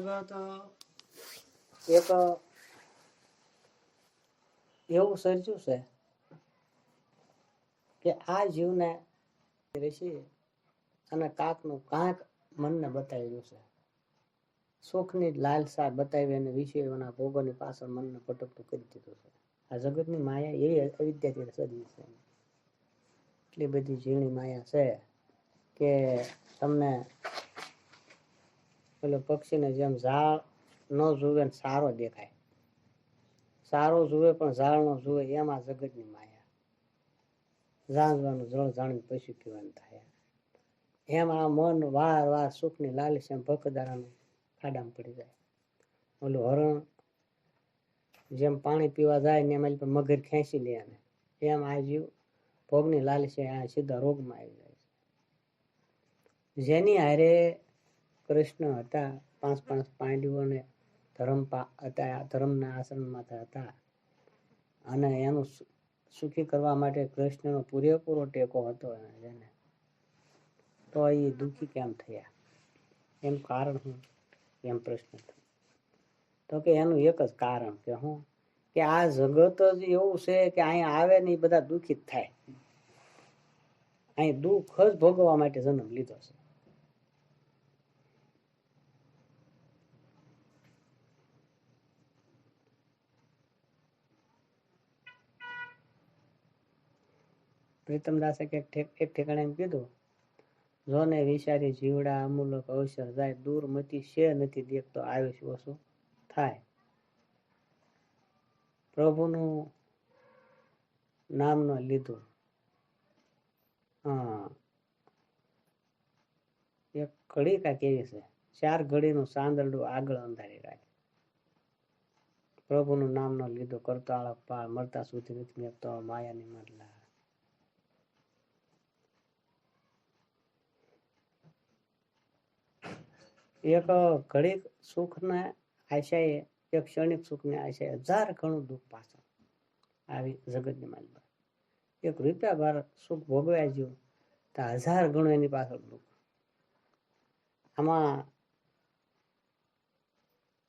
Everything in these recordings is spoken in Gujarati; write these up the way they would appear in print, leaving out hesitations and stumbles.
જગત એક એવું સર્જ્યું છે કે આ જીવને ઋષિ અને કાકનું કાંક મનને બતાવ્યું છે. સુખની લાલસા બતાવી અને વિષયોના ભોગોની પાછળ મનને ભટકતું કરી દીધું છે. આ જગતની માયા એવી અવિદ્યાથી સર્જી છે. એટલી બધી ઝીણી માયા છે કે તમને પેલો પક્ષીને જેમ ઝાડ ન જુએ સારો દેખાય, સારો જુએ પણ ઝાડ ન જુએ, એમ આ જગતની માયા. જાણવાનું જળ જાણીને પશુ પીવાનું થાય, એમ આ મન વાર વાર સુખની લાલસા એમ ભકદારાનું ખાડામાં પડી જાય. ઓલું હરણ જેમ પાણી પીવા જાય ને એમાં મગર ખેંચી લે, એમ આ જીવ ભોગની લાલસા સીધા રોગમાં આવી જાય છે. જેની હારે કૃષ્ણ હતા, 5 પાંડવોને ધર્મના આશ્રમમાં હતા, અને એનું સુખી કરવા માટે કૃષ્ણનો પૂરેપૂરો ટેકો હતો એને, તો એ દુઃખી કેમ થયા? એમ કારણ શું? એમ પ્રશ્ન થયો. તો કે એનું એક જ કારણ કે હું કે આ જગત જ એવું છે કે અહીંયા આવે ને એ બધા દુઃખી જ થાય. અહીં દુઃખ જ ભોગવવા માટે જન્મ લીધો છે. પ્રીતમદાસે એક ઠેકાણે એમ કીધું, જોને વિચારી જીવડા અમૂલક અવસર જાય, દૂર મતી છે નથી દેખતો આયુષ ઓછું થાય. પ્રભુનું નામ ન લીધું, એક ઘડી કા કેવી છે, 4 ઘડીનું સાંદરડું આગળ અંધારી રાખે. પ્રભુનું નામ ન લીધું, કરતાળ પાળ મરતા સુધી નથી મેકતો માયાની મરલા. એક ઘડી સુખના આશાએ, એક ક્ષણિક સુખની આશાએ 1000 ગણું દુઃખ પાછળ આવી જગતની માલમાં. એક રૂપિયા બાર સુખ ભોગવ્યા જ્યું તો 1000 ગણું એની પાછળ દુઃખ. આમાં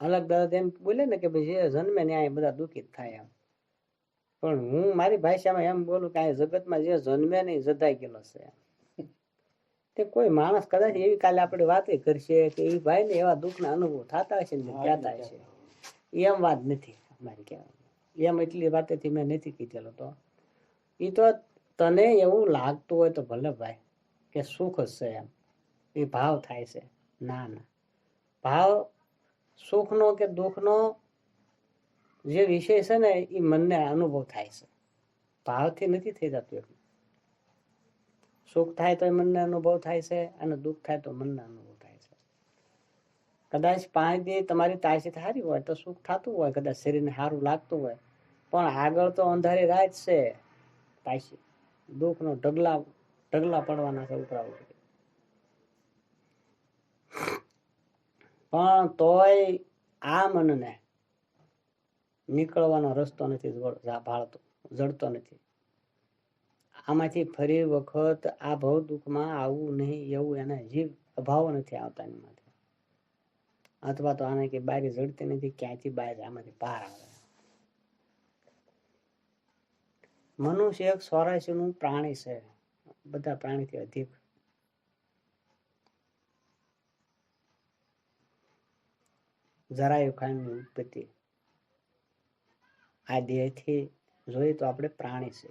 અલગ દાદા એમ બોલે ને કે ભાઈ જે જન્મે ને આ બધા દુઃખી થાય. એમ પણ હું મારી ભાષામાં એમ બોલું કે આ જગતમાં જે જન્મે ને એ જધાઈ ગયેલો છે. તે કોઈ માણસ કદાચ એવી કાલે આપણે વાત કરશે કે એ ભાઈ ને એવા દુઃખના અનુભવ થતા હશે ને કહેતા હશે, એમ વાત નથી મારી કહેવાની. એમ એટલી વાતેથી મેં નથી કીધેલો. તો એ તો તને એવું લાગતું હોય તો ભલે ભાઈ કે સુખ જ છે, એમ એ ભાવ થાય છે. ના ના, ભાવ સુખનો કે દુઃખનો જે વિષય છે ને એ મનને અનુભવ થાય છે, ભાવથી નથી થઈ જતું એટલું. સુખ થાય તો મનને અનુભવ થાય છે, અને દુઃખ થાય તો મનને અનુભવ થાય છે. કદાચ 5 દી તમારી તાસીત સારી હોય તો સુખ થતું હોય, કદાચ શરીરને સારું લાગતું હોય, પણ આગળ તો અંધારી રાત છે. તાસી દુઃખનો ઢગલા પડવાના છે ઉપરા ઉપરી. પણ તોય આ મનને નીકળવાનો રસ્તો નથી ભાળતો, જડતો નથી. આમાંથી ફરી વખત આ ભવ દુઃખમાં આવવું નહીં એવું એને જીવ અભાવ નથી આવતા એની માટે. અથવા તો આને કે બારી જડતી નથી, ક્યાંથી બહાર આમાંથી બહાર આવે. મનુષ્ય એક 84નું પ્રાણી છે, બધા પ્રાણીથી અધિક. જરાયુ ખાનની ઉત્પત્તિ આ દેહથી જોઈએ તો આપણે પ્રાણી છે.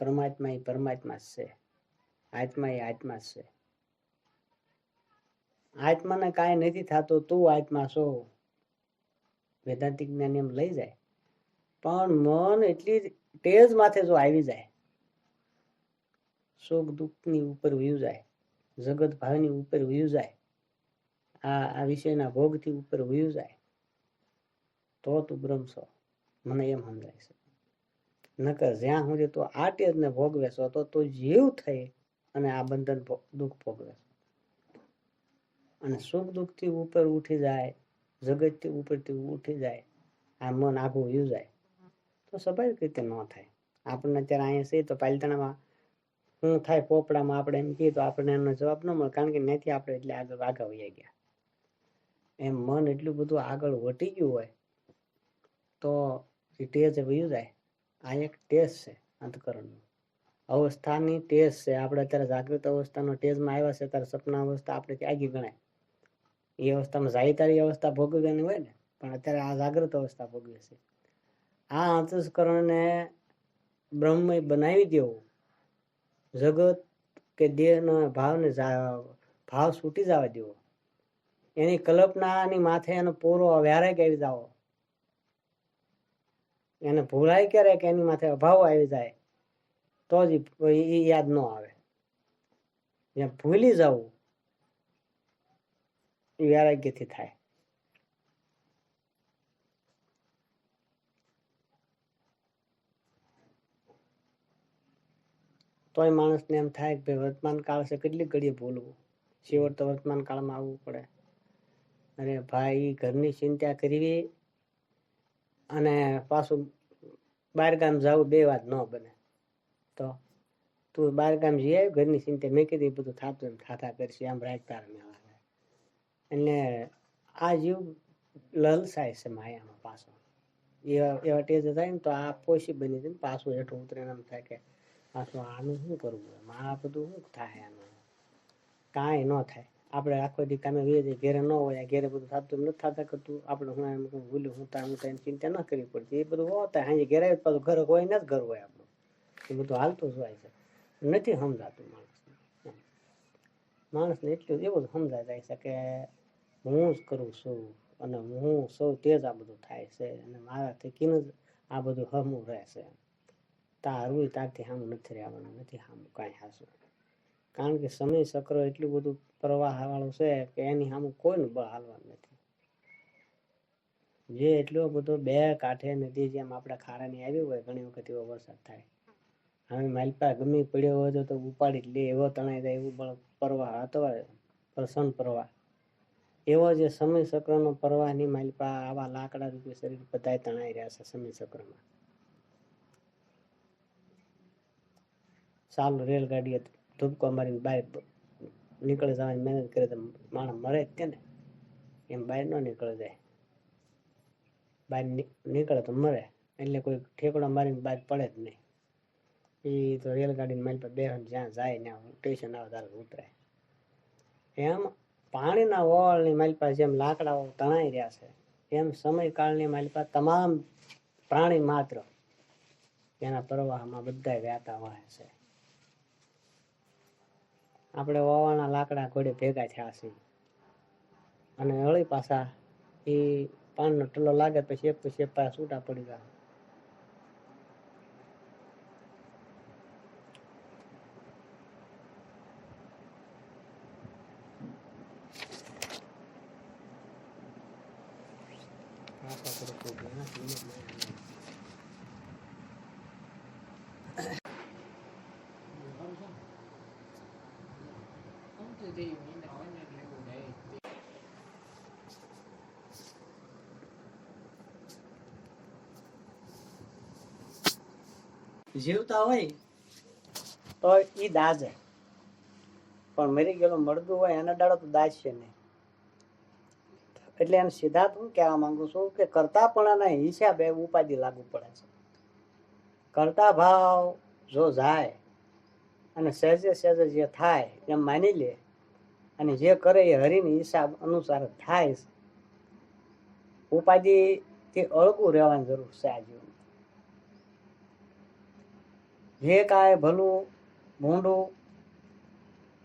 પરમાત્મા એ પરમાત્મા છે, આત્મા એ આત્મા છે. આત્માને કાંઈ નથી થતું, તું આત્મા છો, વેદાંતિક જ્ઞાન એમ લઈ જાય. પણ મન એટલી તેજ માથે જો આવી જાય, સુખ દુઃખની ઉપર વયું જાય, જગત ભાવની ઉપર વયું જાય, આ વિષયના ભોગથી ઉપર વયું જાય, તો તું બ્રહ્મ છો, મને એમ સમજાય છે. નકર જ્યાં સુધી તું આ તેજને ભોગવે છો તો તું જીવ થઈ અને આ બંધન દુઃખ ભોગવે છે. અને સુખ દુઃખથી ઉપર ઉઠી જાય, જગતથી ઉપરથી ઉઠી જાય, આ મન આખું વયું જાય, તો સ્વાભાવિક રીતે ન થાય. આપણને અત્યારે અહીંયા છે તો પાલિતાણામાં શું થાય પોપડામાં આપણે એમ કહીએ તો આપણને એનો જવાબ ન મળે, કારણ કે નથી આપણે એટલે આગળ વયા ગયા. એમ મન એટલું બધું આગળ વટી ગયું હોય તો એ ટેજ વયું જાય. આ એક ટેજ છે અંતકરણનું, અવસ્થાની ટેજ છે. આપણે અત્યારે જાગૃત અવસ્થાનો ટેજમાં આવ્યા છે, ત્યારે સપના અવસ્થા આપણે ત્યાગી ગણાય. એ અવસ્થામાં જાયતારી અવસ્થા ભોગવવાની હોય ને, પણ અત્યારે આ જાગૃત અવસ્થા ભોગવે છે. આ અંતસ્કરણને બ્રહ્મમય બનાવી દેવું, જગત કે દેહના ભાવને ભાવ છૂટી જવા દેવો, એની કલ્પનાની માથે એનો પૂરો વ્યારેક આવી જાવ, એને ભૂલાય ક્યારે કે એની માથે અભાવ આવી જાય તો જ એ યાદ ન આવે. જ્યાં ભૂલી જવું એ વૈરાગ્યથી થાય. તોય માણસને એમ થાય કે ભાઈ વર્તમાન કાળ છે, કેટલી ઘડીએ ભૂલવું, છેવટ તો વર્તમાન કાળમાં આવવું પડે. અરે ભાઈ, ઘરની ચિંતા કરવી અને પાછું બહારગામ જવું બે વાત ન બને. તો તું બહારગામ જઈ આવ્યું, ઘરની ચિંતા મેં કીધી બધું થતું એમ થાતા કરશે, આમ રાખતા એટલે આ જીવ લલસાય છે માયામાં પાછો. એવા ટેજ થાય ને તો આ પોષી બની જાય, પાછું હેઠું ઉતરે એમ થાય કે પાછું આનું શું કરવું, આ બધું શું થાય, આનું કાંઈ ન થાય. આપણે આખો દી કામે ઘેરે ન હોય, ઘેરે બધું થતું નથી થતા કરતું, આપણે હું એમ ભૂલ્યું હું એની ચિંતા ન કરવી પડતી. એ બધું હોતા હા ઘેરે પાછું ઘર હોય ને જ ઘર હોય આપણું, એ બધું હાલતું જ હોય છે. નથી સમજાતું માણસને એટલું એવું સમજાય જાય છે કે હું જ કરું છું અને હું સૌ તે જ આ બધું થાય છે અને મારાથી કિન જ આ બધું હમું રહેશે. તારું તારથી સામું નથી રહેવાનું, નથી સામું કાંઈ હાસું. કારણ કે સમય ચક્ર એટલું બધું પ્રવાહ વાળું છે કે એની સામું કોઈનું બળ હાલવાનું નથી. જે એટલો બધો બે કાંઠે નદી જેમ આપણે ખારાની આવી હોય, ઘણી વખત એવો વરસાદ થાય. હવે માલપા ગમે પડ્યો હોય તો ઉપાડી લે, એવો તણાઈ જાય, એવું પ્રવાહ હતો પ્રસન્ન પ્રવાહ. એવો જે સમય ચક્રનો પ્રવાહની માલપા આવા લાકડા રૂપી શરીર બધા તણાઈ રહ્યા છે સમય ચક્રમાં. ચાલુ રેલગાડીએ ધૂપકો મારીને બહાર નીકળી જવાની મહેનત કરે તો માણસ મરે જ ને, એમ બહાર ન નીકળે જાય. બહાર નીકળે તો મરે, એટલે કોઈ ઠેકડો મારીને બહાર પડે જ નહીં. એ તો રેલગાડીને મારી પર બેહન જ્યાં જાય ત્યાં સ્ટેશન આવે ત્યારે ઉતરે. એમ પાણીના વોળની માલપા જેમ લાકડાઓ તણાઈ રહ્યા છે, એમ સમયકાળની માલપા તમામ પ્રાણી માત્ર એના પ્રવાહમાં બધા વ્યાતા હોય છે. આપણે વાવાના લાકડા ઘોડે ભેગા થયા છે અને વળી પાછા એ પાણીનો ટલ્લો લાગે પછી એક પાછા છૂટા પડી ગયા. જીવતા હોય તો ઈ દાજે, પણ મરી ગયેલો મળદું હોય એના ડાળો તો દાજશે નહીં. એટલે એને સિદ્ધાંત હું કહેવા માંગુ છું કે કરતાપણાના હિસાબે ઉપાધિ લાગુ પડે છે. કરતા ભાવ જો જાય અને સહેજે સહેજે જે થાય એમ માની લે અને જે કરે એ હરિની હિસાબ અનુસાર થાય, ઉપાધિથી અળગું રહેવાની જરૂર છે. આ જીવન જે કાંઈ ભલું ભૂંડું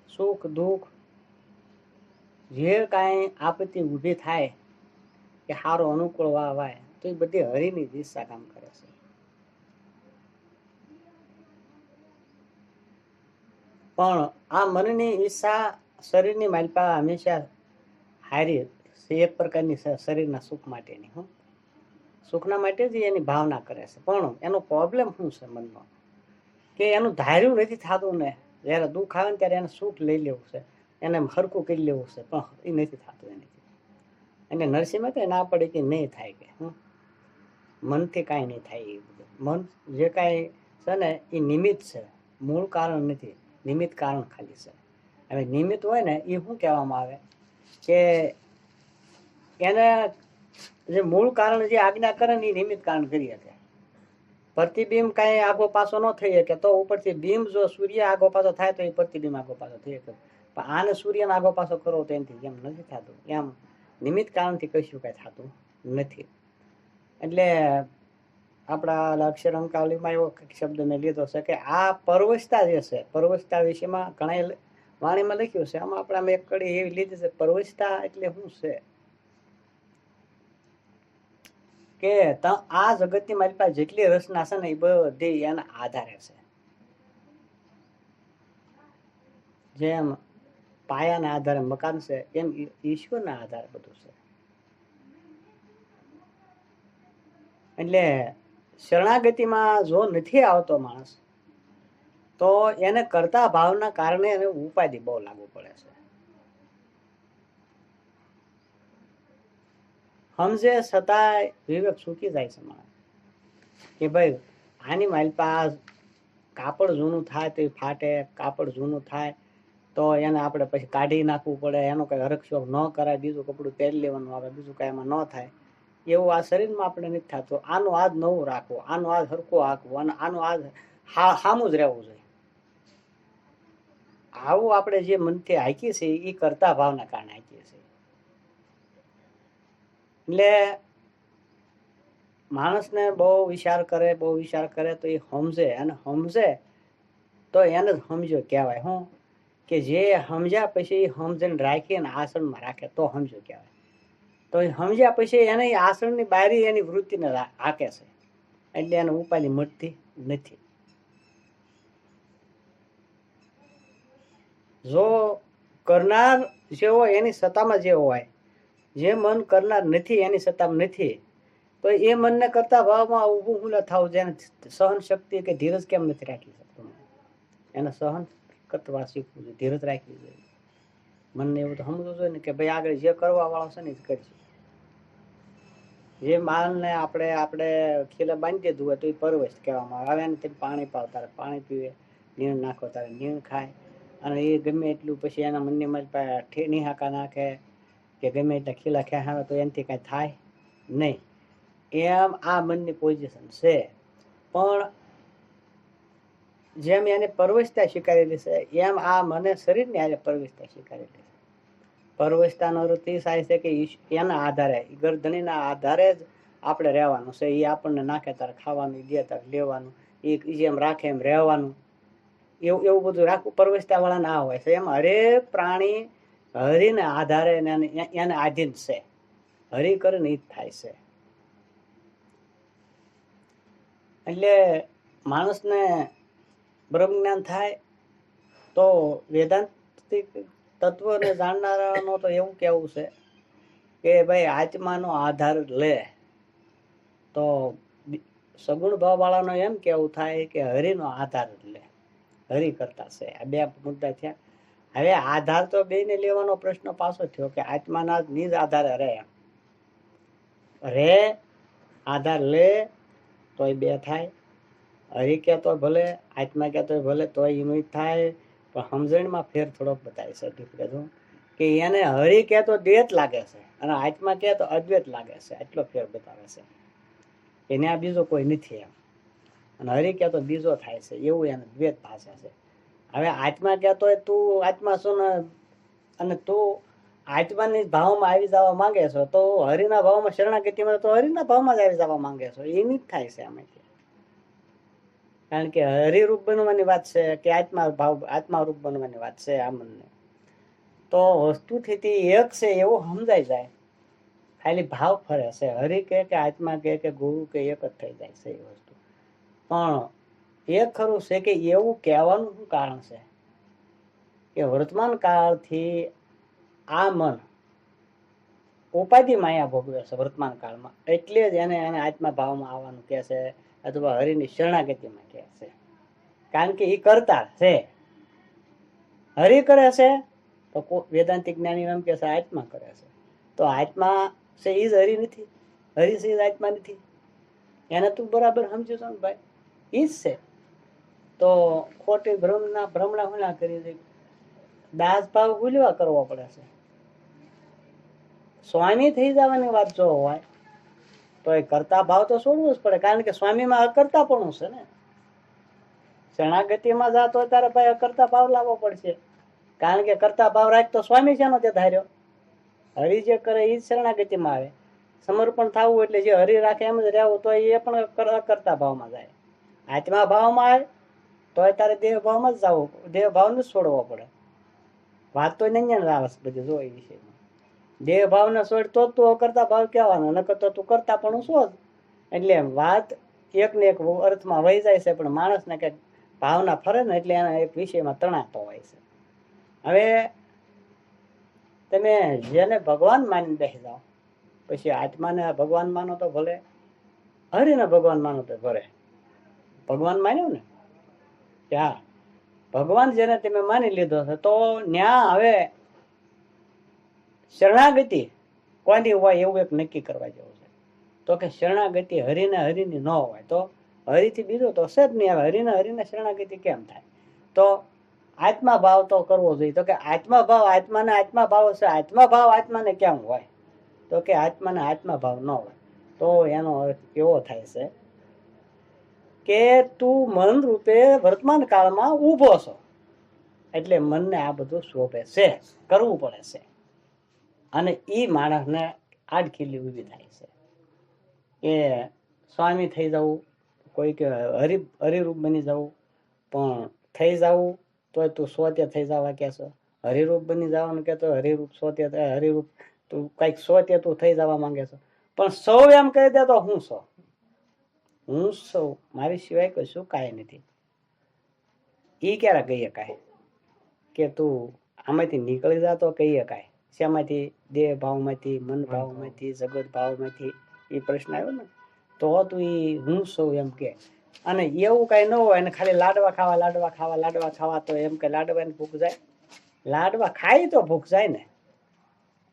સુખ દુઃખ જે કાંઈ આપત્તિ ઊભી થાય કે સારો અનુકૂળ વાય તો એ બધી હરિની દિશા કામ કરે છે. પણ આ મનની ઈચ્છા શરીરની માલપા હંમેશા હારી એક પ્રકારની શરીરના સુખ માટેની, સુખના માટે જ એની ભાવના કરે છે. પણ એનો પ્રોબ્લેમ શું છે મનનો, કે એનું ધાર્યું નથી થતું ને. જ્યારે દુઃખ આવે ને ત્યારે એને સુખ લઈ લેવું છે, એને હરખું કરી લેવું છે, પણ એ નથી થતું એનાથી. અને નરસિંહ તો ના પડે કે નહીં થાય, કે મનથી કાંઈ નહીં થાય. એ બધું મન જે કાંઈ છે ને એ નિમિત્ત છે, મૂળ કારણ નથી. નિમિત્ત કારણ ખાલી છે. હવે નિમિત્ત હોય ને એ શું કહેવામાં આવે કે એને જે મૂળ કારણ જે આજ્ઞા કરે ને એ નિમિત્ત કારણ કરી શકે. પ્રતિબિંબ કઈ આગો પાછો ન થઈ શકે તો ઉપરથી બિંબ જો સૂર્ય આગો પાછો થાય તો એ પ્રતિબિંબ આગો પાછો થઈ શકે. પણ આને સૂર્યને આગો પાછો કરવો તો એનાથી એમ નથી થતું. એમ નિમિત્ત કારણથી કશું કઈ થતું નથી. એટલે આપણા અક્ષર અંકાવલીમાં એવો શબ્દ મેં લીધો છે કે આ પરવશતા જે છે, પરવશતા વિશેમાં ઘણા વાણીમાં લખ્યું છે. આમાં આપણે એક કડી એવી લીધી છે, પરવશતા એટલે શું છે કે આ જગતની મારી પાસે જેટલી રચના છે ને એ બધી એના આધારે છે. જેમ પાયાના આધારે મકાન છે એમ ઈશ્વરના આધારે બધું છે. એટલે શરણાગતિમાં જો નથી આવતો માણસ તો એને કરતા ભાવના કારણે એને ઉપાધિ બહુ લાગુ પડે છે. સમજે છતાંય વિવેક ચૂકી જાય છે માણસ કે ભાઈ આની મારી પાસે કાપડ જૂનું થાય તો ફાટે, કાપડ જૂનું થાય તો એને આપણે પછી કાઢી નાખવું પડે, એનો કઈ હરખશોખ ન કરાય, બીજું કપડું પહેરી લેવાનું આવે, બીજું કઈ એમાં ન થાય. એવું આ શરીરમાં આપણે નથી થતું. આનું આજ નવું રાખવું, આનું આજ હરખું હાંકવું અને આનું આજ સામું જ રહેવું જોઈએ. આવું આપણે જે મનથી હાંકીએ છીએ એ કરતા ભાવના કારણે હાંકીએ છીએ. એટલે માણસને બહુ વિચાર કરે તો એ સમજે, અને સમજે તો એને જ સમજો કહેવાય. શું કે જે સમજ્યા પછી સમજણ રાખીને આસનમાં રાખે તો સમજો કહેવાય. તો સમજ્યા પછી એને આસનની બારી એની વૃત્તિને હાકે છે, એટલે એને ઉપાધિ મળતી નથી. જો કરનાર જેવો એની સત્તામાં જેવો હોય, જે મન કરનાર નથી એની સત્તામાં નથી, તો એ મનને કરતા ભાવમાં ઊભું હુલા થવું, જેને સહન શક્તિ કે ધીરજ કેમ નથી રાખી શકતું, એને સહન કરવા શીખવું જોઈએ, ધીરજ રાખવી જોઈએ. મનને એવું તો સમજવું જોઈએ ને કે ભાઈ આગળ જે કરવા વાળો છે ને જ કરશે. જે માલને આપણે ખીલે બાંધી દીધું હોય તો એ પરવશ કહેવામાં આવે. એને પાણી પાવ તારે પાણી પીવે, નીણ નાખો તારે નીણ ખાય, અને એ ગમે એટલું પછી એના મનની મારી નિહાકા નાખે કે ગમે એટલા ખીલા ખેહાવે તો એનાથી કાંઈ થાય નહીં. એમ આ મનની પોઝિશન છે. પણ જેમ એને પરવશતા સ્વીકારેલી છે એમ આ મને શરીરની આજે પરવશતા સ્વીકારેલી છે. પરવશતાનો અર્થ એ થાય છે કે એના આધારે, ગરદનીના આધારે જ આપણે રહેવાનું છે. એ આપણને નાખે તારે ખાવાનું, દે તારે લેવાનું, એ જેમ રાખે એમ રહેવાનું, એવું બધું રાખવું પરવશતા વાળા ના હોય છે. એમ હરેક પ્રાણી હરિને આધારે એને આધીન છે. હરિ કરે ને એ જ થાય છે. એટલે માણસને બ્રહ્મ જ્ઞાન થાય તો વેદાંતિક તત્વને જાણનારાનો તો એવું કેવું છે કે ભાઈ આત્માનો આધાર લે. તો સગુણ ભાવ વાળાનો એમ કેવું થાય કે હરિનો આધાર લે, હરિ કરતા છે. આ બે મુદ્દા થયા. હવે આધાર તો બેને લેવાનો પ્રશ્ન પાછો થયો કે આત્માના નિજ આધારે રે આધાર લે તો એ બે થાય. હરિ કહેતો ભલે, આત્મા કહેતો ભલે, તો એનું થાય. પણ સમજણમાં ફેર થોડોક બતાવે છે ડિફરન્સ, કે એને હરિ કહેતો દ્વૈત લાગે છે અને આત્મા કહે તો અદ્વૈત લાગે છે. એટલો ફેર બતાવે છે. એને આ બીજો કોઈ નથી એમ, અને હરિ કહેતો બીજો થાય છે, એવું એને દ્વૈત ભાષા છે. હવે આત્મા કહેતો હોય તું આત્મા છો ને, અને તું આત્માની ભાવમાં આવી જવા માંગે છો, તો હરિના ભાવમાં શરણાગતિમાં તો હરિના ભાવમાં જ આવી જવા માંગે છો. એની જ થાય છે આમાંથી. કારણ કે હરિરૂપ બનવાની વાત છે કે આત્મા રૂપ બનવાની વાત છે. આ મનને તો વસ્તુથી એક છે એવું સમજાઈ જાય. ખાલી ભાવ ફરે છે. હરિ કે આત્મા કે ગુરુ કે એક જ થઈ જાય છે એ વસ્તુ. પણ એક ખરું છે કે એવું કહેવાનું શું કારણ છે કે વર્તમાન કાળથી આ મન ઉપાધિ માયા ભોગવે છે વર્તમાન કાળમાં, એટલે જ એને આત્મા ભાવમાં આવવાનું કહે છે, અથવા હરિની શરણાગતિમાં કહે છે. કારણ કે એ કરતા છે. હરિ કરે છે તો વેદાંતિક જ્ઞાની એમ કે છે આત્મા કરે છે. તો આત્મા છે એ જ હરિ નથી, હરિ છે એ જ આત્મા નથી. એને તું બરાબર સમજો છો ને ભાઈ, ઈ જ છે. તો ખોટી ભ્રમણા હુણા કરી દે, દાસ ભાવ ભૂલવા કરવો પડે છે. સ્વામી થઈ જવાની વાત જો હોય તો એ કરતા ભાવ તો છોડવું જ પડે, કારણ કે સ્વામીમાં અકર્તા પણ છે ને. શરણાગતિમાં જાતો હોય ત્યારે ભાઈ અકર્તા ભાવ લાવવો પડશે, કારણ કે કરતા ભાવ રાખ તો સ્વામી છે તે ધાર્યો. હરિ જે કરે એ જ શરણાગતિમાં આવે. સમર્પણ થવું એટલે જે હરિ રાખે એમ જ રહેવું, તો એ પણ અકર્તા ભાવમાં જાય. આત્મા ભાવમાં આવે તો તારે દેહ ભાવમાં જ જવું, દેહ ભાવને જ છોડવો પડે. વાત તો નહીં આવે બધી જો એ વિષયમાં. દેહ ભાવને છોડ તો તું અકર્તા ભાવ કહેવાનો, નકર તો તું કરતા પણ શું. એટલે વાત એક ને એક અર્થમાં વહી જાય છે, પણ માણસને કઈક ભાવના ફરે ને એટલે એના એક વિષયમાં તણાતો હોય છે. હવે તમે જેને ભગવાન માની બેસી જાઓ, પછી આત્માને ભગવાન માનો તો ભલે, હરિને ભગવાન માનો તો ભલે. ભગવાન માન્યો ને ત્યાં ભગવાન જેને તમે માની લીધો છે, તો ન્યા હવે શરણાગતિ કોની હોય એવું એક નક્કી કરવા જેવું છે. તો કે શરણાગતિ હરિને હરિની ન હોય તો હરિથી બીજો તો છે જ નહીં. આવે હરિને શરણાગતિ કેમ થાય? તો આત્મા ભાવ તો કરવો જોઈએ. તો કે આત્મા ભાવ આત્માને આત્મા ભાવ છે, આત્મા ભાવ આત્માને કેમ હોય? તો કે આત્માને આત્મા ભાવ ન હોય તો એનો અર્થ એવો થાય છે કે તું મન રૂપે વર્તમાન કાળમાં ઊભો છો, એટલે મનને આ બધું શોભે છે, કરવું પડે છે. અને ઈ માણસને આડખીલી ઊભી થાય છે કે સ્વામી થઈ જવું, કોઈ કે હરિરૂપ બની જવું, પણ થઈ જવું તો તું સ્વત્ય થઈ જવા કે છો. હરિરૂપ બની જવાનું કે તો હરિરૂપ સ્વત્ય, હરિરૂપ તું કઈક સ્વત્ય તું થઈ જવા માંગે છો. પણ સૌ એમ કહી દે તો હું છો, હું સૌ, મારી સિવાય કશું કાંઈ નથી. ઈ ક્યારે કહી શકાય કે તું આમાંથી નીકળી જા? તો કહી શકાય. શેમાંથી? દેહ ભાવમાંથી, મન ભાવમાંથી, જગત ભાવમાંથી. એ પ્રશ્ન આવ્યો ને, તો તું ઈ હું સૌ એમ કે. અને એવું કઈ ન હોય, અને ખાલી લાડવા ખાવા, લાડવા ખાવા, લાડવા ખાવા, તો એમ કે લાડવાની ભૂખ જાય? લાડવા ખાઈ તો ભૂખ જાય ને.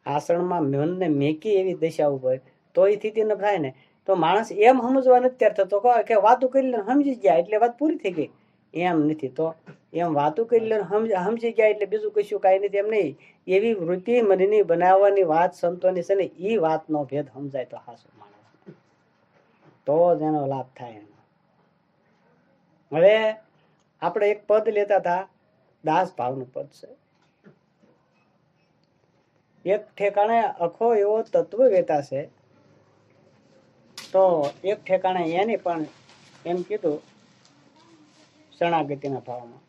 આસણમાં મનને મેકી એવી દશા ઉપર તો એ સ્થિતિ ન થાય ને. તો માણસ એમ સમજવા નથી ત્યાર થતો કે વાતું કરી લે સમજી ગયા એટલે વાત પૂરી થઈ ગઈ, એમ નથી. તો એમ વાતું કરી લે સમજી ગયા એટલે બીજું કશું કાંઈ નથી, એમ નહીં. એવી વૃત્તિ મનની બનાવવાની વાત સંતોની છે ને, એ વાતનો ભેદ સમજાય તો હાસો માણસ, તો જ એનો લાભ થાય. હવે આપણે એક પદ લેતા હતા, દાસ ભાવનું પદ છે. એક ઠેકાણે અખો એવો તત્વ વેતા છે, તો એક ઠેકાણે એની પણ એમ કીધું શરણાગતિના ભાવમાં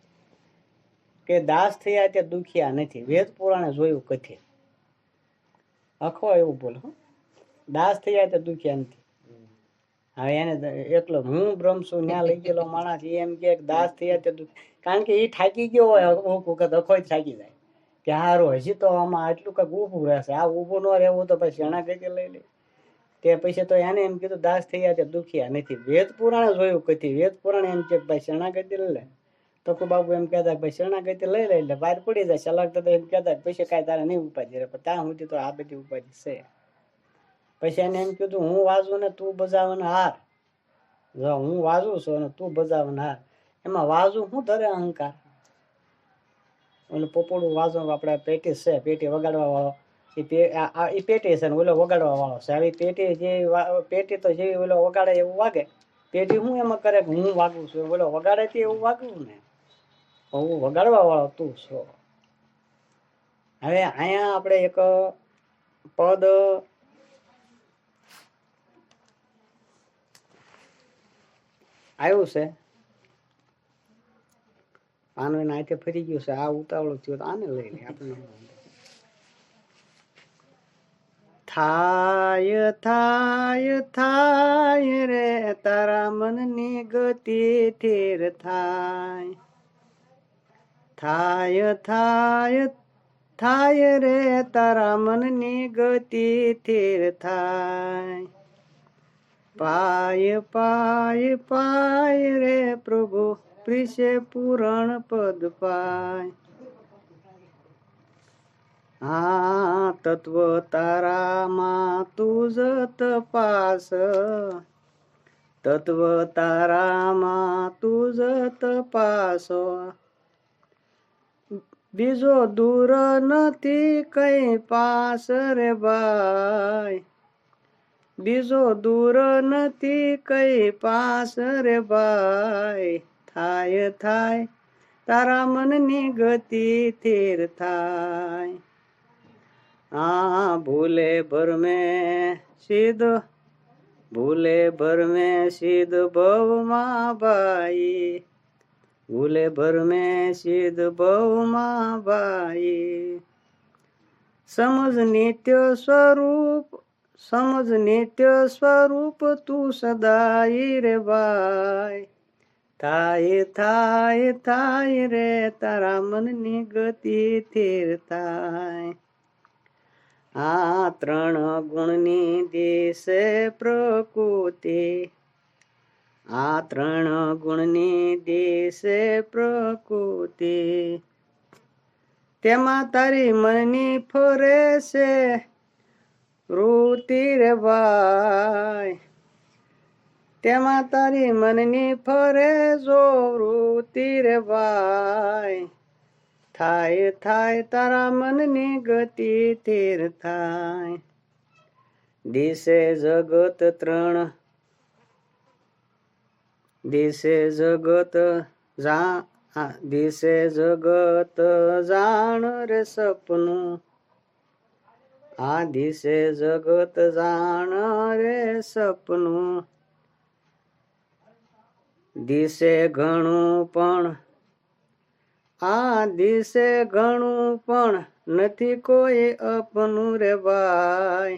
કે દાસ થયા તે દુખિયા નથી, વેદ પુરાણે જોયું કથે. અખો એવું બોલો, દાસ થયા તે દુખિયા નથી. હવે એને એકલો હું બ્રહ્મ છું ન્યા લઈ ગયેલો માણસ એમ કે દાસ થયા તે દુઃખ, કારણ કે એ થાકી ગયો હોય વખત અખો થાકી જાય કે હારું હજી તો આમાં આટલું કઈક ઊભું રહેશે, આ ઊભું ન રહેવું તો પછી શરણાગતિ લઈ લે. તે પછી તો એને એમ કીધું દાસ થયા તે દુખિયા નથી. વેદ પુરાણે જોયું કથી, વેદ પુરાણે એમ કે ભાઈ શરણાગતિ લઈ લે. તો બાબુ એમ કહેતા ભાઈ શરણાગતિ લઈ લે એટલે બહાર પડી જાય. સલાગતા તો એમ કહેતા પછી કાંઈ તારે નહીં ઉપાધિ રહે, પણ ત્યાં સુધી તો આ બધી ઉપાધિ છે. પછી એને એમ કીધું હું વાજુ ને તું બજાવને હાર. જો હું વાજુ છું અને તું બજાવને હાર, એમાં વાજુ શું ધરે અહંકાર? ઓલું પોપોડું વાજો આપણે પેટી છે, પેટી વગાડવા વાળો એ પેટી છે ને ઓલો વગાડવા વાળો છે. આવી પેટી જે પેટી તો જેવી ઓલો વગાડે એવું વાગે. પેટી હું એમાં કરે કે હું વાગું છું, ઓલો વગાડે તે એવું વાગવું ને. હું વગાડવા વાળો તું છો. હવે અહીંયા આપણે એક પદ આવ્યું છે, આનું એને આથી ફરી ગયું છે. આ ઉતાવળું થયું તો આને લઈ લે આપણે. થાય થાય થાય રે તારા મનની ગતિ થીર થાય. થાય થાય થાય રે તારા મનની ગતિ થીર થાય. પાય પાય પાય રે પ્રભુ પ્રિશે પૂરણ પદ પાય. હા તત્વ તારામાં તું જ તપાસ, તત્વ તારામાં તું જ તપાસો. બીજો દૂર નથી કઈ પાસ રે ભાઈ, બીજો દૂર નથી કઈ પાસ રે ભાઈ, થાય થાય તારા મનની ગતિ થીર થાય. ભૂલે ભર મેં સિદ્ધ, ભૂલે ભર મેં સિદ્ધ ભવમાં ભાઈ, ભૂલે ભર મેં સિદ્ધ ભવમાં ભાઈ. સમજ નિત્ય સ્વરૂપ, સમજ નિત્ય સ્વરૂપ તું સદાય રે ભાઈ, થાય થાય થાય રે તારા મનની ગતિ થીર થાય. ત્રણ ગુણની દિશે પ્રકૃતિ, ત્રણ ગુણની દિશે પ્રકૃતિ, તેમાં તારી મનની ફરે છે વૃત્તિ રે ભાઈ, તેમાં તારી મનની ફરે જો વૃત્તિ રે ભાઈ, થાય થાય તારા મનની ગતિ થીર થાય. દિશે જગત ત્રણ, દિશે જગત દિશે જગત જાણ રે સપનું, દિશે જગત જાણ રે સપનું, દિશે ઘણું પણ, દિશે ઘણું પણ નથી કોઈ અપનું રે ભાઈ,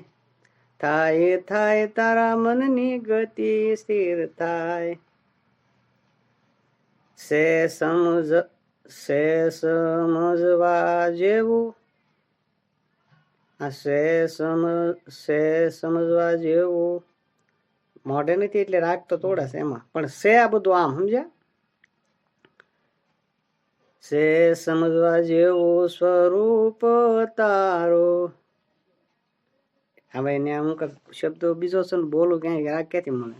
થાય થાય તારા મનની ગતિ સ્થિર થાય. સે સમજવા જેવું, સે સમજવા જેવું મોઢે નથી એટલે રાગ તો થોડા છે એમાં, પણ છે આ બધું આમ સમજ્યા. સે સમજવા જેવું સ્વરૂપ તારો, હવે એને અમુક શબ્દો બીજો છે ને બોલું ક્યાંય રાગ ક્યાંથી મને.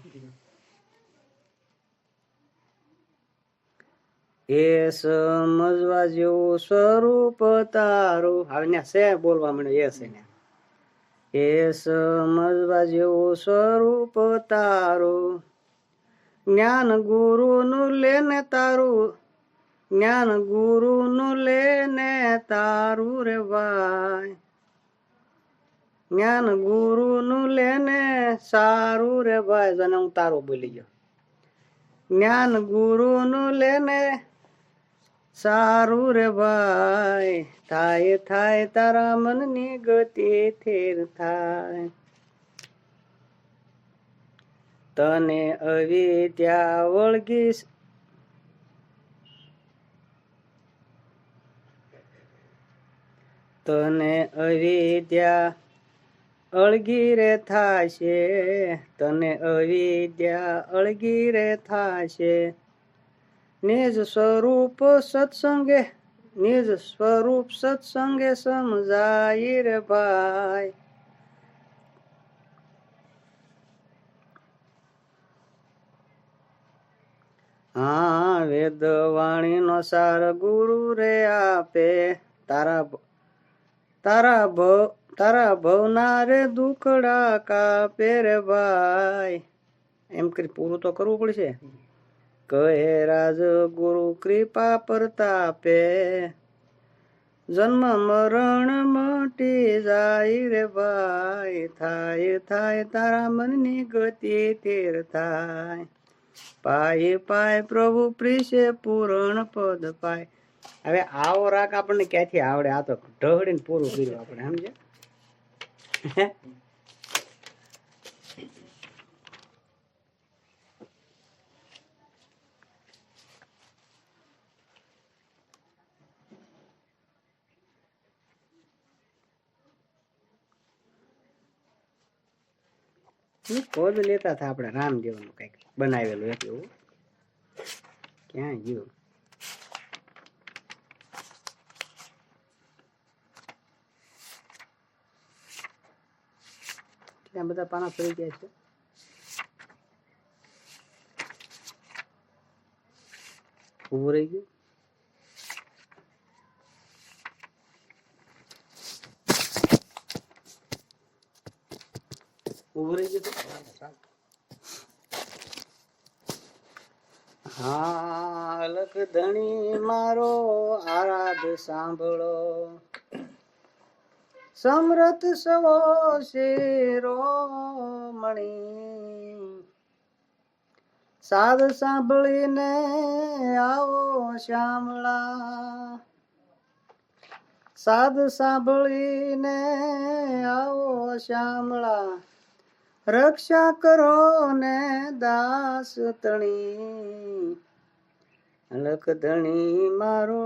એ સમજવા જેવું સ્વરૂપ તારું, હવે ત્યાં છે બોલવા મળ્યું એ છે ને. એ સમજવા જેવું સ્વરૂપ તારું, જ્ઞાન ગુરુ નું લેને તારું, જ્ઞાન ગુરુ નું લેને તારું રે ભાઈ, જ્ઞાન ગુરુ નું લેને સારું રે ભાઈ. અને હું તારું બોલી ગયો. જ્ઞાન ગુરુ નું લેને સારું રે ભાઈ, થાય થાય તારા મનની ગતિ થીર થાય. તને અવિદ્યા વળગી, તને અવિદ્યા અળગી રે થાશે, તને અવિદ્યા અળગી રે થાશે. નિજ સ્વરૂપ સત્સંગે, નિજ સ્વરૂપ સત્સંગે સમજાય રે ભાઈ, વેદ વાણી નો સાર ગુરુ રે આપે, તારા તારા ભવના રે દુખડા કાપે રે ભાઈ. એમ કરી પૂરું તો કરવું પડશે. કહે રાજ ગુરુ કૃપા પ્રતાપે, જન્મ મરણ મટી જાય રે ભાઈ, થાય થાય તારા મનની ગતિ થીર થાય. પાય પાય પ્રભુ પ્રીશે પૂરણ પદ પાય. હવે આવો રાગ આપણને ક્યાંથી આવડે? આ તો ઢહડીને પૂરું કર્યું આપણે, સમજે. પદ લેતા હતા આપણે રામદેવ નું કઈક બનાવેલું એટલું, ક્યાં ગયું? ત્યાં બધા પાના ફરી ગયા છે. ઉભું રહી ગયું. ઉભું રહી ગયું. હા અલખ ધણી મારો આરાધ સાંભળો, સમરથ સવો શિરોમણી, સાદ સાંભળીને આવો શ્યામળા, સાદ સાંભળીને આવો શ્યામળા, રક્ષા કરો ને દાસ તણી, અલખ ધણી મારો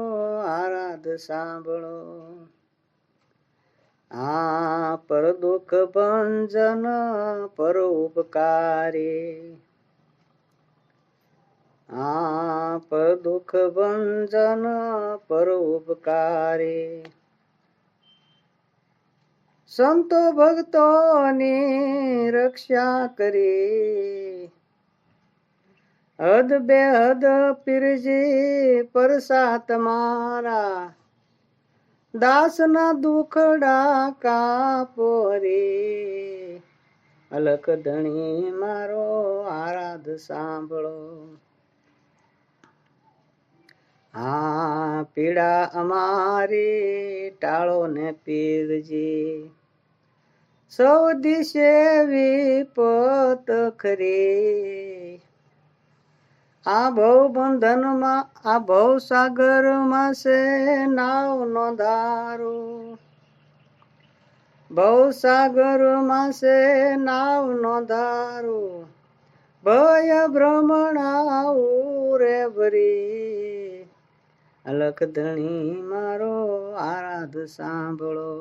આરાધ સાંભળો. આ પર દુઃખ ભંજન પર ઉપકારી, આ પર દુઃખ ભંજન પર ઉપકારી, સંતો ભક્તોની રક્ષા કરી, હદ બેહદ પીરજી પરસા તમારા, દાસના દુખડા કાપો રે, અલખ ધણી મારો આરાધ સાંભળો. હા પીડા અમારી ટાળો ને પીરજી, સૌ દિશે વિપત ખરી, આ ભવ બંધનમાં આ ભવ સાગરમાં છે નાવ નો ધારો, ભવ સાગરમાં છે નાવ નો ધારો, ભય ભ્રમણા ઉરે ભરી, અલખ ધણી મારો આરાધ સાંભળો.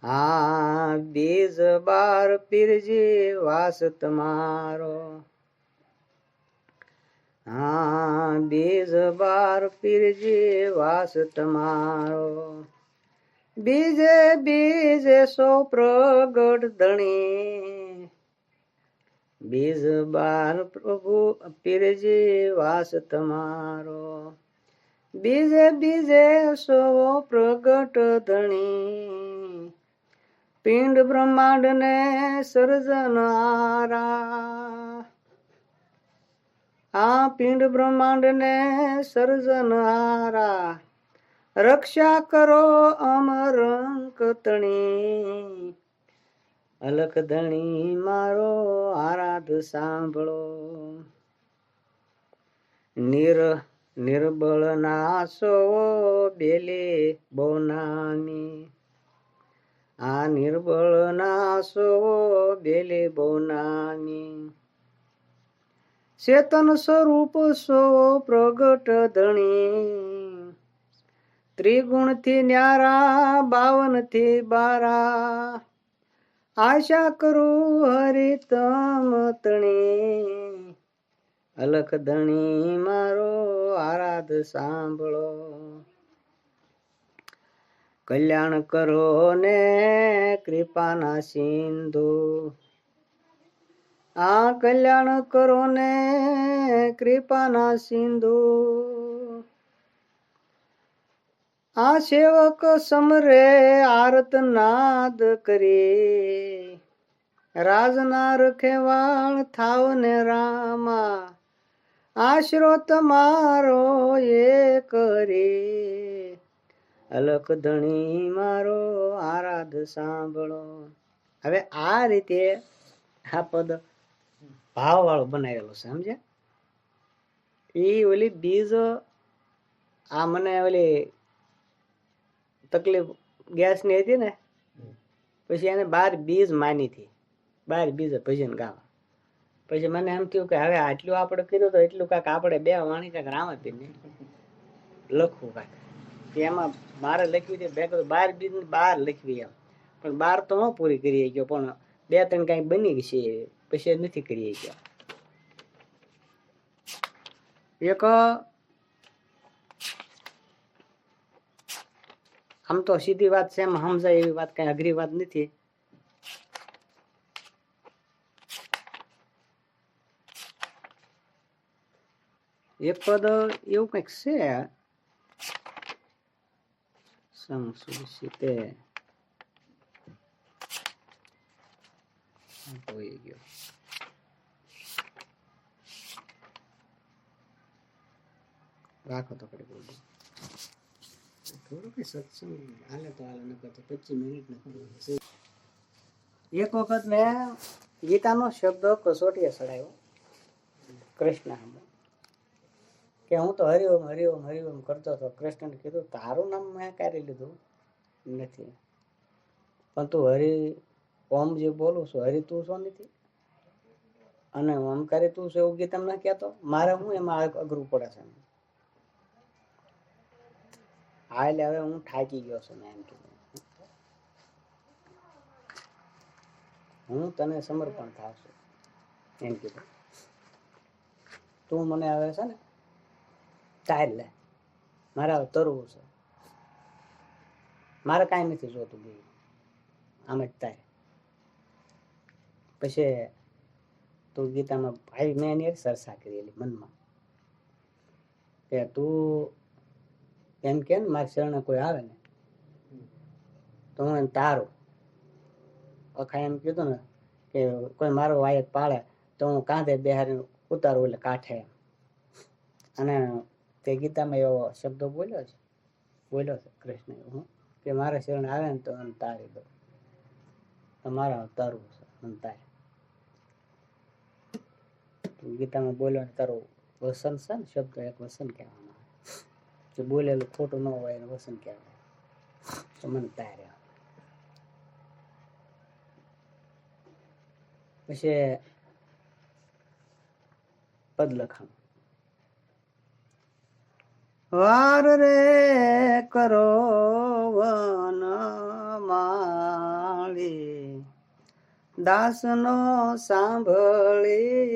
આ બીજ બાર પીરજી વાસ તમારો, હા બીજ બાર પીરજી વાસ તમારો, બીજે બીજે સો પ્રગટ ધણી, બીજ બાર પ્રભુ પીરજી વાસ તમારો, બીજે બીજે સો પ્રગટ ધણી, પિંડ બ્રહ્માંડ ને સર્જનારા, આ પિંડ બ્રહ્માંડ ને સર્જનારા, રક્ષા કરો અમરંક તણી, અલખ ધણી મારો આરાધ સાંભળો. નિર્બળ નાસો બેલે બહુ નામી, આ નિર્બળ નાસો બેલે બહુ નામી, ચેતન સ્વરૂપ સો પ્રગટ ધણી, ત્રિગુણ થી ન્યારા 52 થી 12, આશા કરું હરિતમ તણી, અલખ ધણી મારો આરાધ સાંભળો. કલ્યાણ કરો ને કૃપાના સિંધુ, આ કલ્યાણ કરો ને કૃપાના સિંધુ, આ સેવક સમરે આર્તનાદ કરી, રાજના રખેવાળ થાવ ને રામા, આશરો તમારો એક રે, અલખ ધણી મારો આરાધ સાંભળો. હવે આ રીતે આ પદ ભાવ વાળો બનાવેલો છે, સમજ્યા? એ ઓલી બીજ આ મને ઓલી તકલીફ ગેસ ની હતી ને, પછી એને 12 બીજ માની હતી, 12 બીજ ભજન ગાવા. પછી મને એમ થયું કે હવે આટલું આપણે કર્યું તો એટલું કાંક આપણે 2 વાણી કાંક રામાપીર ને લખવું કાંક. એમાં મારે લખવી હતી ભેગું 12 બીજ 12 લખવી એમ, પણ 12 તો હું પૂરી કરી ગયો, પણ 2-3 કાંઈ બની છે પછી નથી કરી ગયો. એક આમ તો સીધી વાત છે, એમ સમજાય એવી વાત, કઈ અઘરી વાત નથી. એક પદ એવું કઈક છે, સંસુષિતે હોઈ ગયો. રાખો તો કડી બોલ થોડું કઈ સત્સંગ હાલે તો હાલે, નકર તો 25 મિનિટ ને એક વખત મેં ગીતાનો શબ્દ કસોટીએ ચડાવ્યો કૃષ્ણ સામે કે હું તો હરિઓમ હરિઓમ હરિઓમ કરતો હતો. કૃષ્ણને કીધું તારું નામ મેં ક્યારે લીધું નથી, પણ તું હરિ ઓમ જે બોલું છું હરિ તું છો નથી, અને ઓમકારી તું છો એવું ગીતા ના કહેતો. મારે હું એમાં અઘરું પડે છે. હા એટલે હવે હું થાકી ગયો છું. મેં એમ કીધું હું તને સમર્પણ થાવ છું એમ કીધું. તું મને આવે છે ને તાર લે, મારે હવે તરવું છે, મારે કાંઈ નથી જોતું બીજું, આમ જ તાર. પછી તું ગીતામાં ભાઈ મેં એની એક ચર્ચા કરેલી મનમાં કે તું એમ કે ને મારી શરણે કોઈ આવે ને તો હું એને તારું અખા એમ કીધું ને કે કોઈ મારો વાયક પાડે તો હું કાંધે બેહારી ઉતારું એટલે કાંઠે. અને તે ગીતામાં એવો શબ્દો બોલ્યો છે કૃષ્ણ હું કે મારા શરણે આવે ને તો એને તારી દો, મારા તારું છે મને તારે. ગીતામાં બોલ્યો તારું વસન છે ને શબ્દ એક વસન કહેવામાં આવે, જે બોલેલું ખોટું ન હોય એને વસન કહેવાય. તો મને તારે પછી પદ લખાણ વાર રે કરો વન માળી દાસનો સાંભળી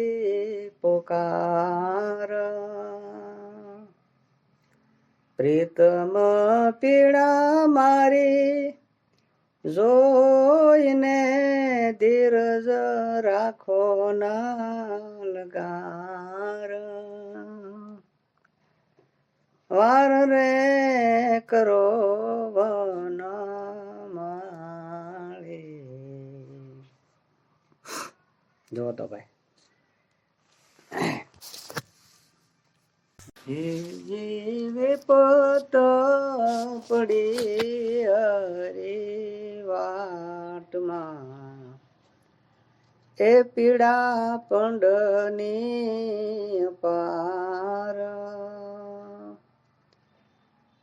પોકાર. પ્રીતમ પીડા મારી જોઈને ધીરજ રાખો નાલગાર. વાર રે કરો વન માળી. જો તો ભાઈ જીવે પોત પડી હરે વાટમાં એ પીડા પંડની પાર.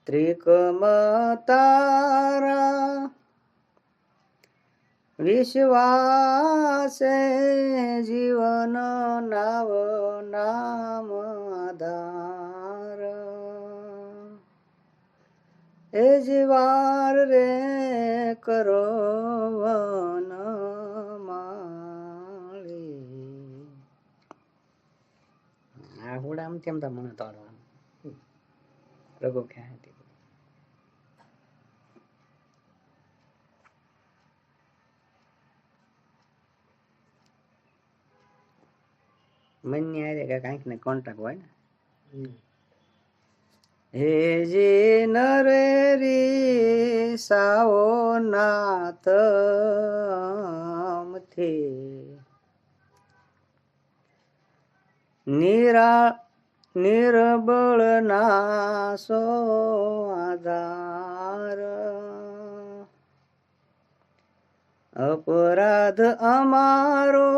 ત્રિકમ તારા વિશ્વાસે જીવન નાવ નામ આધાર. એ જીવાર રે કરો વન માળી. આ હુડામ કેમ તો મને તોડવાનું રઘુ ક્યાં હતી. મનની આરે કાંઈક ને કોન્ટેક્ટ હોય ને. હે જે નરેરી સાઓ નાથ મથી નિર્બળ નાસો આધાર. અપરાધ અમારો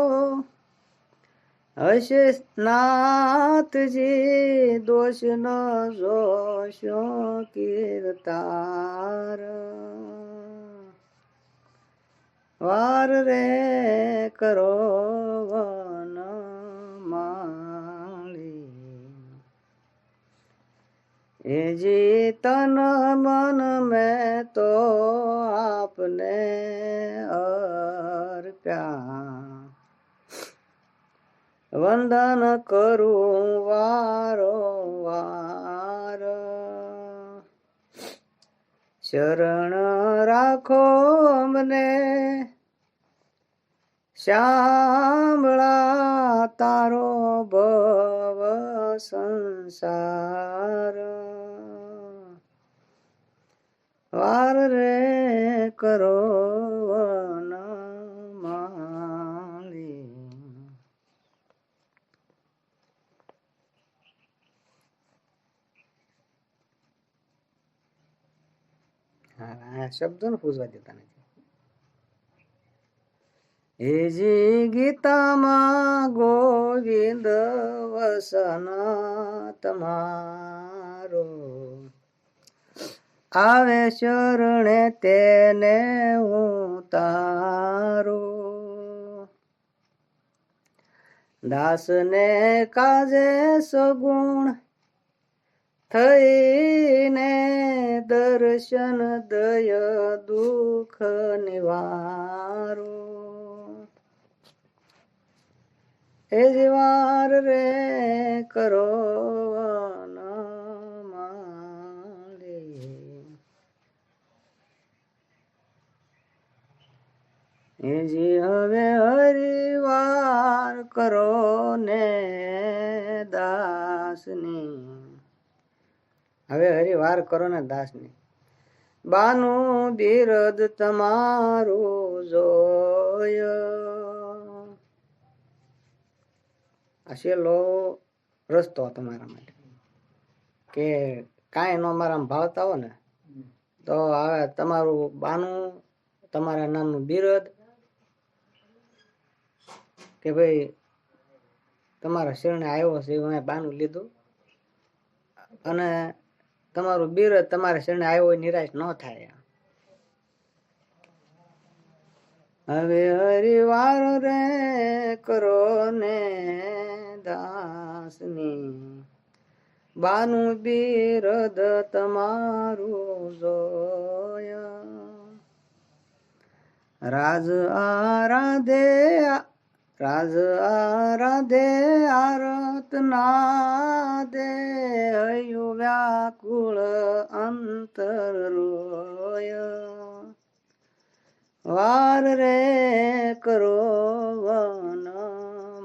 હશે નાથજી દોષ ન જોશો કીર્તાર. વાર રે કરો વન માળી. એ જી તન મન મેં તો આપને અર્પ્યા વંદન કરું વારો વાર. શરણ રાખો મને શામળા તારો ભવ સંસાર. વાર રે કરો વન માળી. હા શબ્દો ને પૂછવા દેતા નથી. હેજી ગીતામાં ગોવિંદ વસન તમારો, આવે શરણે તેને હું તારો. દાસને કાજે સગુણ થઈને દર્શન દય દુઃખ નિવારો. એ જીવાર રે કરો જી હવે હરિવાર કરો ને દાસની, હવે હરિવાર કરો ને દાસની. બાનું બિરદ તમારું જોય. આ છેલ્લો રસ્તો તમારા માટે કે કાંઈ નો મારા ભાવતા હો ને તો હવે તમારું બાનું, તમારા નામનું બિરદ કે ભાઈ તમારા શરણે આવ્યો છે એવું બાનું લીધું, અને તમારું બિરદ તમારા શરણે આવ્યો નિરાશ ન થાય. હવે હરિવાર રે કરો ને દાસની, બાનું બિરદ તમારું જોય. રાજ આરાધે આરત ના દે, હૈયું વ્યાકુળ અંતર રોય. વાર રે કરો વન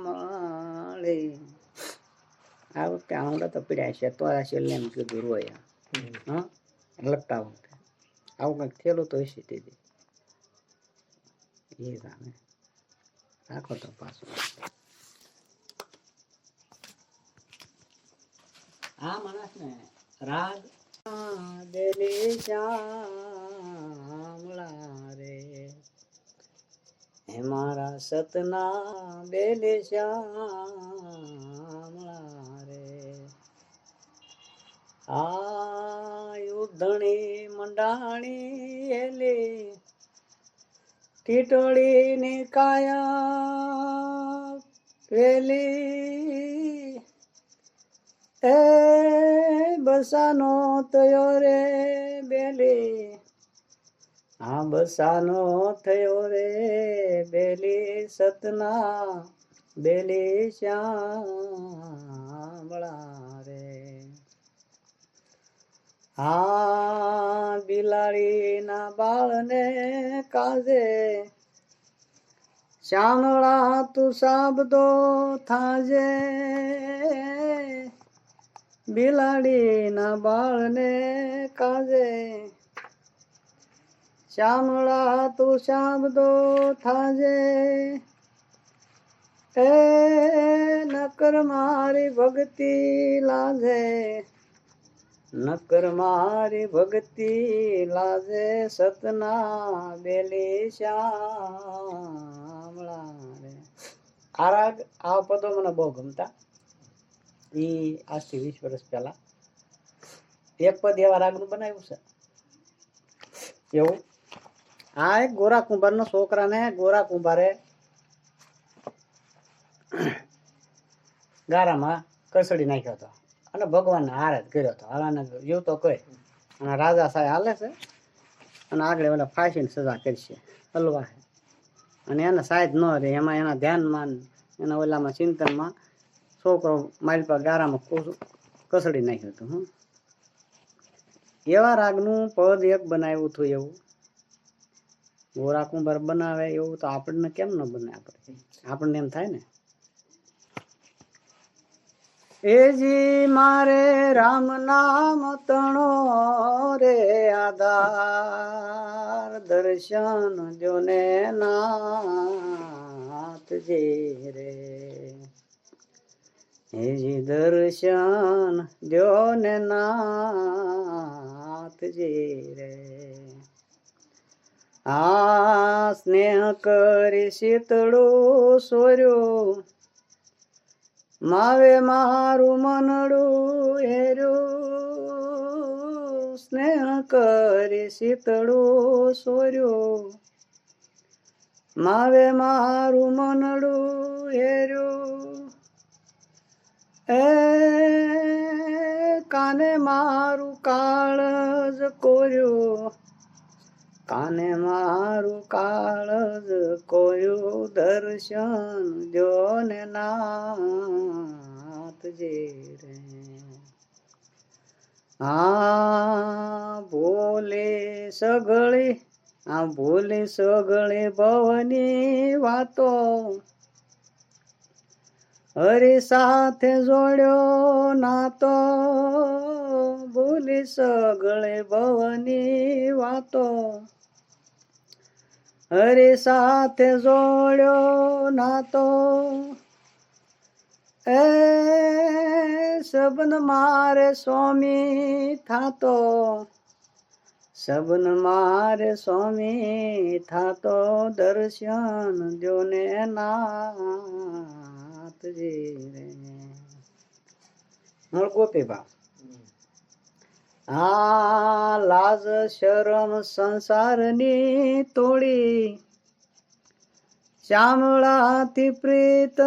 માળી. આ વખતે આવડા તો પીડ્યા છે તો આ છેલ્લે એમ કીધું રોયા. હા લગતા વખતે આવું કંઈક થયેલું તો હશે તે એ જાણે. રાખો તો પાછું. આ માણસ ને રાગ દેલી શ્યામળા રે, હે મારા સતના બેલી શ્યામળા રે. આ યુધણી મંડાણી એલી, ટીટોળી ની કાયા વેલી. એ બસાનો થયો રે બેલી, હા બસાનો થયો રે બેલી, સતના બેલી શ્યામળા રે. હા બિલાડી ના બાળને કાજે, શ્યામળા તું સાબદો થાજે. બિલાડી ના બાળને કાજે, શ્યામળા તું સાબદો થાજે. એ નકર મારી ભક્તિ લાજે, નકર મારી ભક્તિ લાજે, સતના બેલી શ્યામળા રે. આ રાગ આ પદો મને બહુ ગમતા. ઈ આજથી 20 વર્ષ પહેલા એક પદ એવા રાગનું બનાવ્યું છે એવું. આ એક ગોરા કુંભાર નો છોકરાને ગોરા કુંભારે ગારામાં કસડી નાખ્યો હતો અને ભગવાનને હારે જ કર્યો હતો. હાલાને જીવ તો કોઈ, અને રાજા સાહેબ હાલે છે અને આગળ ઓલા ફાંસીની સજા કરશે હલવા, અને એને સાહેબ ન રહે એમાં એના ધ્યાનમાં એના ઓલામાં ચિંતનમાં છોકરો મારી પાસે ગારામાં કસડી નાખ્યું હતું. એવા રાગનું પદ એક બનાવ્યું હતું એવું. ગોરા કુંભાર બનાવે એવું તો આપણને કેમ ન બને? આપણને એમ થાય ને. એજી મારે રામ નામ તણો રે આધાર, દર્શન જોને નાથજી રે. એજી દર્શન જોને નાથજી રે. આ સ્નેહ કરી શીતળો સોર્યો, માવે મારું મનડું હેર્યું. સ્નેહ કરી શીતળો સોર્યો, માવે મારું મનડું હેર્યું. એ કાને મારું કાળજ કોર્યું, કાને મારું કાળજ કોર્યું. દર્શન જોને નાથજી રે. ભોલે સગળી ભવની વાતો, હરી સાથે જોડ્યો નાતો. ભૂલી સગળે ભવની વાતો, હરી સાથે જોડ્યો નાતો. એ સબન મારે સ્વામી થાતો, સબન મારે સ્વામી થાતો. દર્શન જોને નાથજી રે. મૂળ ગોપી બા. લાજ શરમ સંસારની તોડી, શામળાથી પ્રીત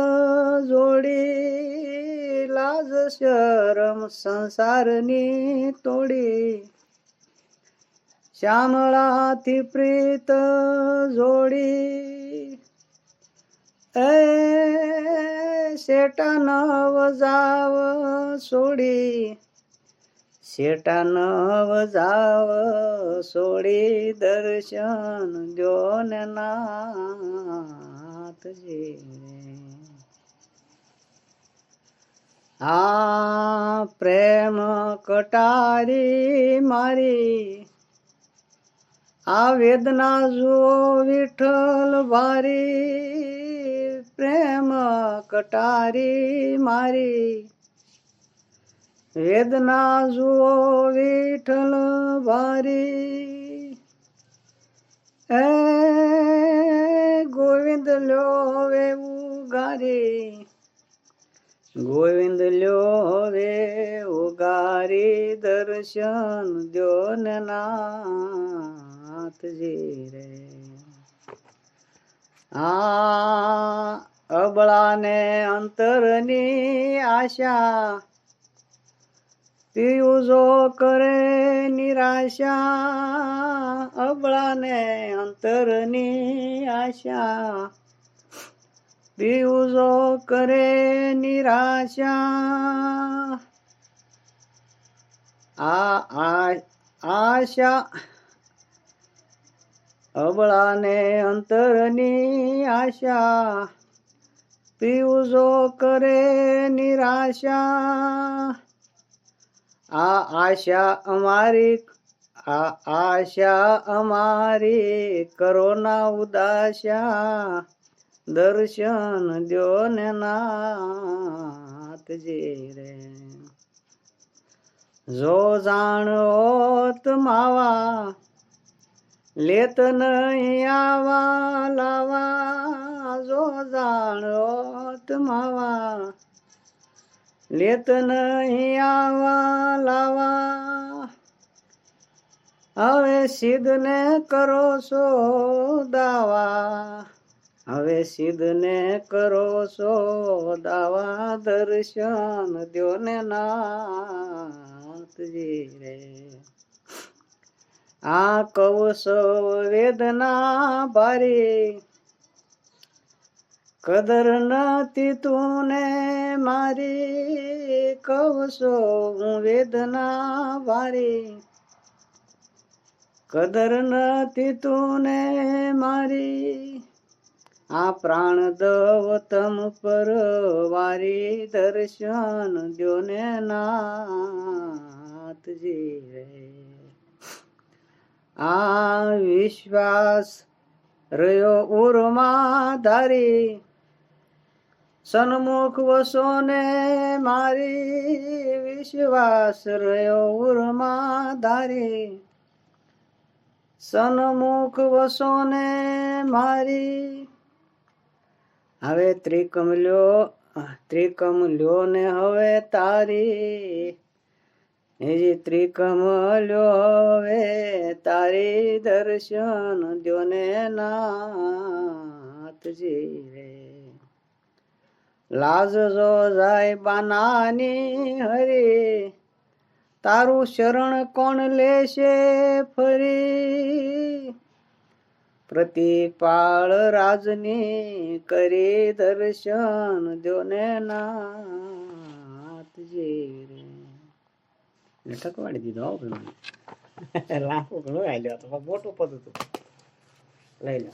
જોડી. લાજ શરમ સંસારની તોડી, શામળાથી પ્રીત જોડી. એ શેટા નવ જાવ છોડી, શેટા નવ જાવ છોડી. દર્શન જોને નાથજી રે. પ્રેમ કટારી મારી, વેદના જુઓ વિઠ્ઠલ ભારી. પ્રેમ કટારી મારી, વેદના જુઓ વિઠ્ઠલ ભારી. એ ગોવિંદ લ્યો વે ઉગારી, ગોવિંદ લ્યો વે ઉગારી. દર્શન જોને નાથજી રે. અબળાને અંતરની આશા, પિયુષો કરે નિરાશા. અબળાને અંતરની આશા, પિયુષો કરે નિરાશા. આશા અબળાને અંતરની આશા, પિયુષો કરે નિરાશા. આશા અમારી કરો ના ઉદાસ્યા. દર્શન દ્યોને નાથજી રે. જો જાણોત માવા, લેત નહીં આવા લાવા. જો જાણોત માવા, લેત નહીં આવા લાવા. હવે સિદ્ધને કરો છો દાવા, હવે સિદ્ધને કરો છો દાવા. દર્શન દ્યોને નાથજી રે. કવ સૌ વેદના ભારી, કદર નથી તુને મારી. કવ સૌ વેદના ભારી, કદર નથી તુને મારી. પ્રાણ દવ તમ પર વારી. દર્શન દ્યોને નાથજી રે. વિશ્વાસ રહ્યો ઉર્મા ધારી, સન્મુખ વસોને મારી. વિશ્વાસ રહ્યો ઉર્મા ધારી, સન્મુખ વસો ને મારી હવે ત્રિકમ લ્યો ને હવે તારી હજી ત્રિકમ લ્યો હવે તારી દર્શન દ્યો ને નાથજી રે લાજ જો જાય બાનાની હરી તારું શરણ કોણ લેશે ફરી પ્રતિપાળ રાજની કરી દર્શન દ્યો ને નાથજી રે ઠકવાડી દીધો હો ભાઈ લાખો ઘણો આલ્યો તો મોટું પદ હતું લઈ લો